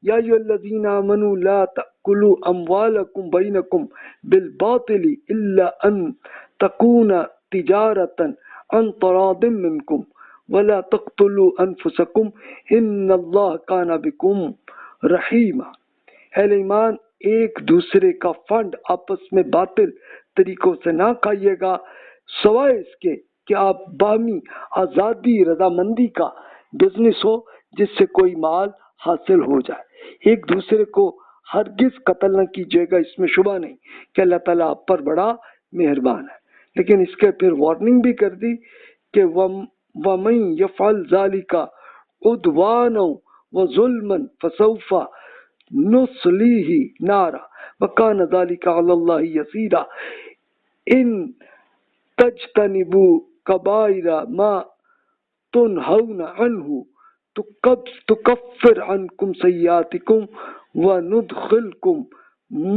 یا ایھا الذین آمنوا لا تأکلوا اموالکم بینکم بالباطل الا ان تکون تجارۃ عن تراض منکم ولا تقتلوا انفسکم ان اللہ کان بکم رحیما۔ اہل ایمان، ایک دوسرے کا فنڈ آپس میں باطل طریقوں سے نہ کھائیے گا، سوائے اس کے کہ آپ باہمی آزادی رضامندی کا بزنس ہو جس سے کوئی مال حاصل ہو جائے۔ ایک دوسرے کو ہرگز قتل نہ کیجیے گا، اس میں شبہ نہیں کہ اللہ تعالیٰ آپ پر بڑا مہربان ہے۔ لیکن اس کے پھر وارننگ بھی کر دی کہ وَمَن يَفْعَلْ ذَلِكَ عُدْوَانًا وَظُلْمًا فَسَوْفَ نُصْلِيهِ نَارًا وَكَانَ ذَلِكَ عَلَى اللَّهِ يَسِيرًا إِن تَجْتَنِبُوا كَبَائِرَ مَا تنہون عنہ تکفر عنکم سیئاتکم وندخلکم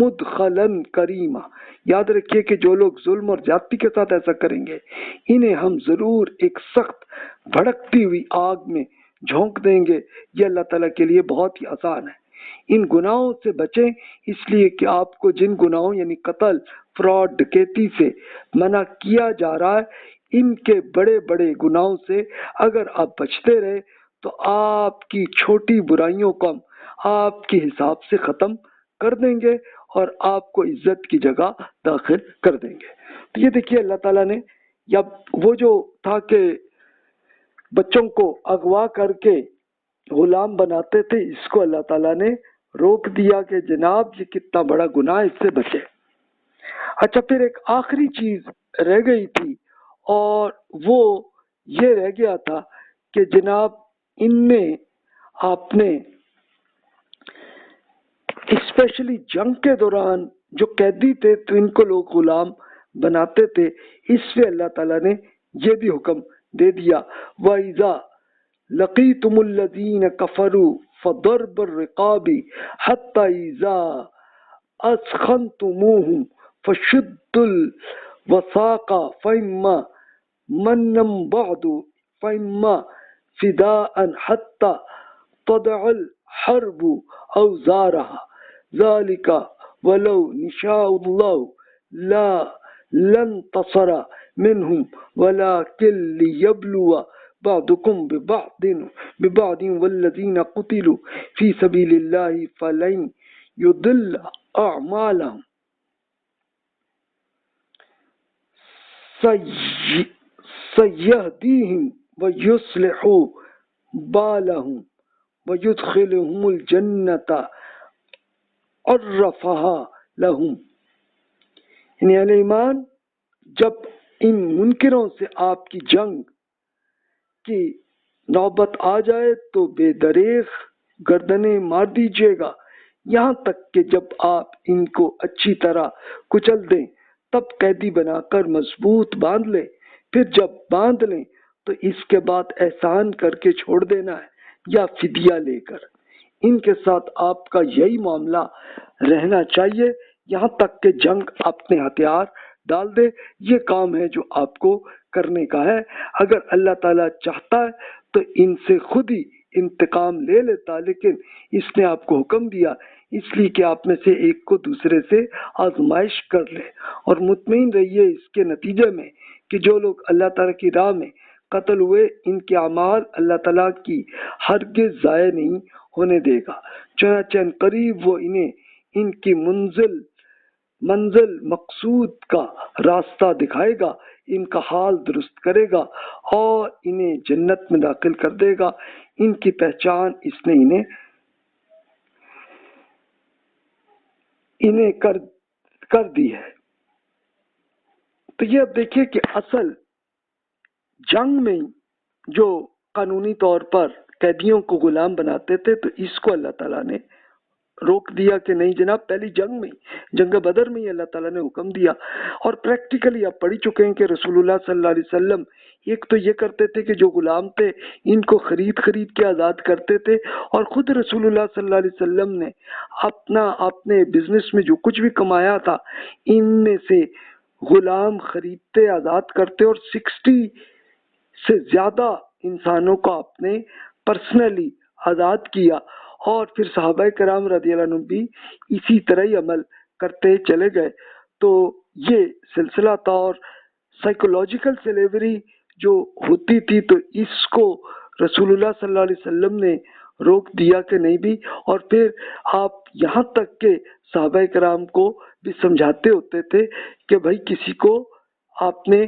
مدخلا کریما۔ یاد رکھیے کہ جو لوگ ظلم اور زیادتی کے ساتھ ایسا کریں گے انہیں ہم ضرور ایک سخت بھڑکتی ہوئی آگ میں جھونک دیں گے۔ یہ اللہ تعالیٰ کے لیے بہت ہی آسان ہے۔ ان گناہوں سے بچیں، اس لیے کہ آپ کو جن گناہوں یعنی قتل، فراڈ، ڈکیتی سے منع کیا جا رہا ہے، ان کے بڑے بڑے گناہوں سے اگر آپ بچتے رہے تو آپ کی چھوٹی برائیوں کو ہم آپ کے حساب سے ختم کر دیں گے اور آپ کو عزت کی جگہ داخل کر دیں گے۔ تو یہ دیکھیے اللہ تعالیٰ نے، یا وہ جو تھا کہ بچوں کو اغوا کر کے غلام بناتے تھے، اس کو اللہ تعالیٰ نے روک دیا کہ جناب یہ کتنا بڑا گناہ، اس سے بچے۔ اچھا، پھر ایک آخری چیز رہ گئی تھی اور وہ یہ رہ گیا تھا کہ جناب ان میں آپ نے اسپیشلی جنگ کے دوران جو قیدی تھے تو ان کو لوگ غلام بناتے تھے، اس پہ اللہ تعالیٰ نے یہ بھی حکم دے دیا وَإِذَا لَقِيتُمُ الَّذِينَ كَفَرُوا فَضَرْبَ الرِّقَابِ حَتَّى إِذَا أَثْخَنْتُمُوهُمْ فَشُدُّوا الْوَثَاقَ فَإِمَّا مَنًّا بَعْدُ فَإِمَّا فِدَاءً حَتَّى تَضَعَ الْحَرْبُ أَوْزَارَهَا ذَلِكَ وَلَوْ نِشَاءُ اللَّهُ لَانتَصَرَ مِنْهُمْ وَلَكِنْ لِيَبْلُوَ بَعْضَكُمْ بِبَعْضٍ وَالَّذِينَ قُتِلُوا فِي سَبِيلِ اللَّهِ فَلَنْ يُضِلَّ أَعْمَالَهُمْ سَيَهْدِيهِمْ وَيُصْلِحُ بَالَهُمْ وَيُدْخِلُهُمُ الْجَنَّةَ عَرَّفَهَا لَهُمْ۔ یعنی اہل ایمان، جب ان منکروں سے آپ کی جنگ کی نوبت آ جائے تو بے دریغ گردنیں مار دیجیے گا، یہاں تک کہ جب آپ ان کو اچھی طرح کچل دیں تب قیدی بنا کر مضبوط باندھ لیں، پھر جب باندھ لیں تو اس کے بعد احسان کر کے چھوڑ دینا ہے یا فدیہ لے کر۔ ان کے ساتھ آپ کا یہی معاملہ رہنا چاہیے یہاں تک کہ جنگ اپنے ہتھیار ڈال دے۔ یہ کام ہے جو آپ کو کرنے کا ہے۔ اگر اللہ تعالیٰ چاہتا ہے تو ان سے خود ہی انتقام لے لیتا، لیکن اس نے آپ کو حکم دیا اس لیے کہ آپ میں سے ایک کو دوسرے سے آزمائش کر لے، اور مطمئن رہیے اس کے نتیجے میں کہ جو لوگ اللہ تعالیٰ کی راہ میں قتل ہوئے ان کے اعمال اللہ تعالیٰ کی ہرگز ضائع نہیں ہونے دے گا، چنانچہ قریب وہ انہیں ان کی منزل مقصود کا راستہ دکھائے گا، ان کا حال درست کرے گا اور انہیں جنت میں داخل کر دے گا۔ ان کی پہچان اس نے انہیں کر دی ہے۔ تو یہ اب دیکھیے کہ اصل جنگ میں جو قانونی طور پر قیدیوں کو غلام بناتے تھے تو اس کو اللہ تعالیٰ نے روک دیا کہ نہیں جناب، پہلی جنگ بدر میں ہی اللہ تعالیٰ نے حکم دیا۔ اور پریکٹیکلی آپ پڑھ چکے ہیں کہ رسول اللہ صلی اللہ علیہ وسلم ایک تو یہ کرتے تھے کہ جو غلام تھے ان کو خرید کے آزاد کرتے تھے، اور خود رسول اللہ صلی اللہ علیہ وسلم نے اپنے بزنس میں جو کچھ بھی کمایا تھا ان میں سے غلام خریدتے، آزاد کرتے، اور 60 سے زیادہ انسانوں کو آپ نے پرسنلی آزاد کیا، اور پھر صحابہ کرام رضی اللہ عنہم بھی اسی طرح ہی عمل کرتے چلے گئے. تو یہ سلسلہ تھا. اور سائیکولوجیکل سلیوری جو ہوتی تھی تو اس کو رسول اللہ صلی اللہ علیہ وسلم نے روک دیا کہ نہیں بھی. اور پھر آپ یہاں تک کہ صحابہ کرام کو بھی سمجھاتے ہوتے تھے کہ بھائی کسی کو آپ نے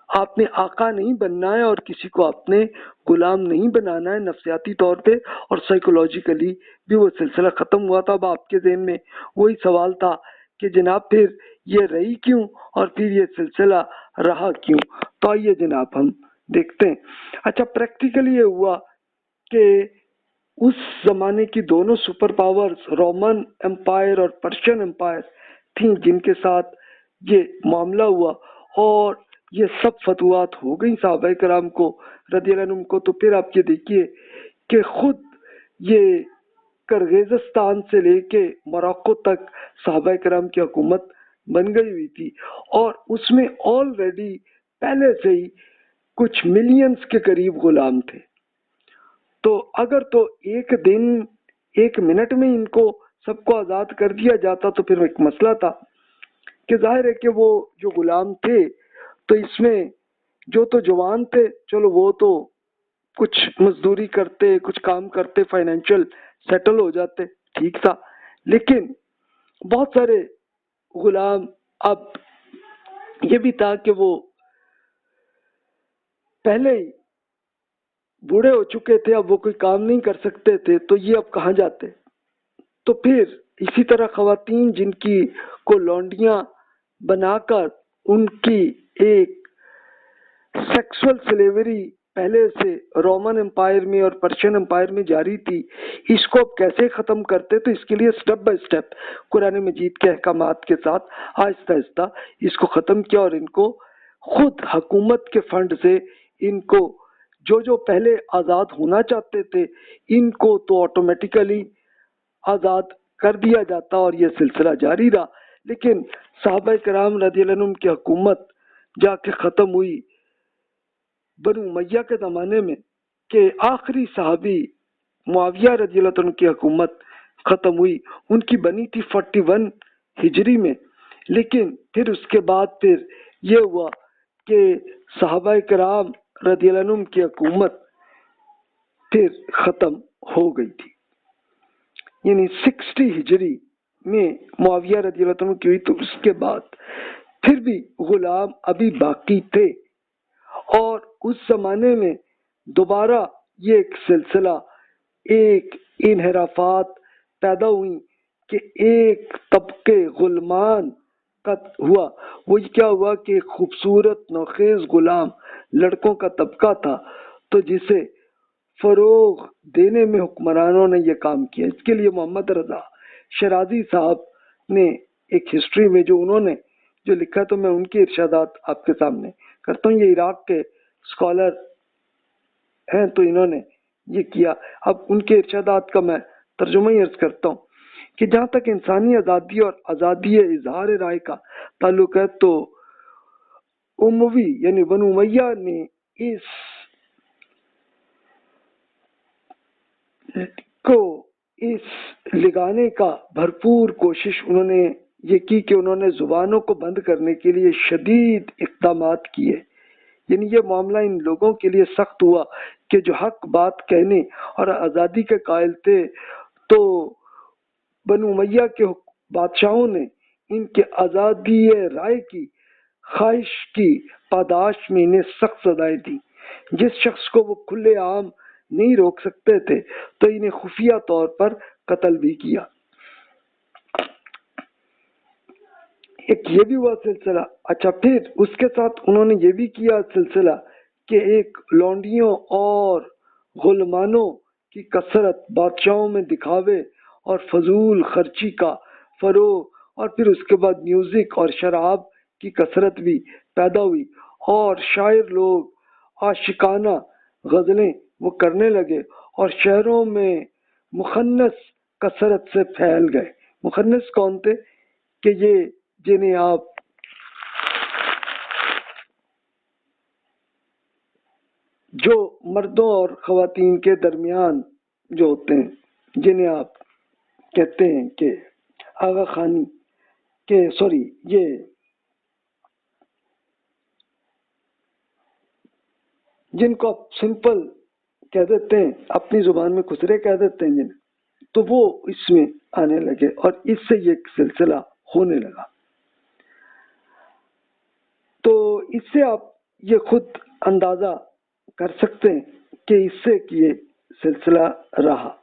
آقا نہیں بننا ہے اور کسی کو آپ نے غلام نہیں بنانا ہے نفسیاتی طور پہ. اور سائیکولوجیکلی بھی وہ سلسلہ ختم ہوا تھا. اب آپ کے ذہن میں وہی سوال تھا کہ جناب پھر یہ رہی کیوں اور پھر یہ سلسلہ رہا کیوں. تو آئیے جناب ہم دیکھتے ہیں. اچھا پریکٹیکلی یہ ہوا کہ اس زمانے کی دونوں سپر پاورز رومن امپائر اور پرشین امپائر تھیں جن کے ساتھ یہ معاملہ ہوا اور یہ سب فتوحات ہو گئی صحابہ کرام کو رضی اللہ عنہم کو. تو پھر آپ یہ دیکھیے کہ خود یہ کرغیزستان سے لے کے موراکو تک صحابہ کرام کی حکومت بن گئی ہوئی تھی اور اس میں آلریڈی پہلے سے ہی کچھ ملینز کے قریب غلام تھے. تو اگر تو ایک دن ایک منٹ میں ان کو سب کو آزاد کر دیا جاتا تو پھر ایک مسئلہ تھا کہ ظاہر ہے کہ وہ جو غلام تھے تو اس میں جو تو جوان تھے چلو وہ تو کچھ مزدوری کرتے کچھ کام کرتے فائنینشیل سیٹل ہو جاتے ٹھیک تھا. لیکن بہت سارے غلام اب یہ بھی تھا کہ وہ پہلے ہی بوڑھے ہو چکے تھے اب وہ کوئی کام نہیں کر سکتے تھے تو یہ اب کہاں جاتے. تو پھر اسی طرح خواتین جن کی کو لونڈیاں بنا کر ان کی ایک سیکسول سلیوری پہلے سے رومن امپائر میں اور پرشین امپائر میں جاری تھی اس کو اب کیسے ختم کرتے. تو اس کے لیے سٹیپ بائی سٹیپ قرآن مجید کے احکامات کے ساتھ آہستہ آہستہ اس کو ختم کیا اور ان کو خود حکومت کے فنڈ سے ان کو جو پہلے آزاد ہونا چاہتے تھے ان کو تو آٹومیٹیکلی آزاد کر دیا جاتا اور یہ سلسلہ جاری رہا. لیکن صحابہ کرام رضی اللہ عنہم کی حکومت جا کے ختم ہوئی بنو امیہ کے زمانے میں کہ آخری صحابی معاویہ رضی اللہ عنہ کی حکومت ختم ہوئی. ان کی بنی تھی 41 ہجری میں. لیکن پھر اس کے بعد پھر یہ ہوا کہ صحابہ کرام رضی اللہ عنہم کی حکومت پھر ختم ہو گئی تھی. یعنی 60 ہجری میں معاویہ رضی اللہ عنہ کی ہوئی تو اس کے بعد پھر بھی غلام ابھی باقی تھے. اور اس زمانے میں دوبارہ یہ ایک سلسلہ ایک انحرافات پیدا ہوئی کہ ایک طبقے غلمان کا ہوا. وہ کیا ہوا کہ ایک خوبصورت نوخیز غلام لڑکوں کا طبقہ تھا تو جسے فروغ دینے میں حکمرانوں نے یہ کام کیا. اس کے لیے محمد رضا شیرازی صاحب نے ایک ہسٹری میں جو انہوں نے جو لکھا تو میں ان کی ارشادات آپ کے سامنے کرتا ہوں. یہ عراق کے اسکالر ہیں تو انہوں نے یہ کیا. اب ان کے ارشادات کا میں ترجمہ ہی عرض کرتا ہوں کہ جہاں تک انسانی آزادی اور آزادی اظہار رائے کا تعلق ہے تو اموی یعنی بنو امیہ نے اس لگانے کا بھرپور کوشش انہوں نے یہ کی کہ انہوں نے زبانوں کو بند کرنے کے لیے شدید اقدامات کیے. یعنی یہ معاملہ ان لوگوں کے لیے سخت ہوا کہ جو حق بات کہنے اور آزادی کے قائل تھے تو بنو امیہ کے بادشاہوں نے ان کے آزادی رائے کی خواہش کی پاداش میں انہیں سخت سزائیں دی. جس شخص کو وہ کھلے عام نہیں روک سکتے تھے تو انہیں خفیہ طور پر قتل بھی کیا. ایک یہ بھی ہوا سلسلہ. اچھا پھر اس کے ساتھ انہوں نے یہ بھی کیا سلسلہ کہ ایک لونڈیوں اور غلمانوں کی کثرت بادشاہوں میں دکھاوے اور فضول خرچی کا فروغ اور پھر اس کے بعد میوزک اور شراب کی کثرت بھی پیدا ہوئی اور شاعر لوگ عاشقانہ غزلیں وہ کرنے لگے اور شہروں میں مخنث کثرت سے پھیل گئے. مخنث کون تھے کہ یہ جنہیں آپ جو مردوں اور خواتین کے درمیان جو ہوتے ہیں جنہیں آپ کہتے ہیں کہ آغا خانی کہ سوری یہ جن کو آپ سمپل کہہ دیتے ہیں، اپنی زبان میں خسرے کہہ دیتے ہیں جنہیں، تو وہ اس میں آنے لگے اور اس سے یہ سلسلہ ہونے لگا۔ تو اس سے آپ یہ خود اندازہ کر سکتے ہیں کہ اس سے یہ سلسلہ رہا۔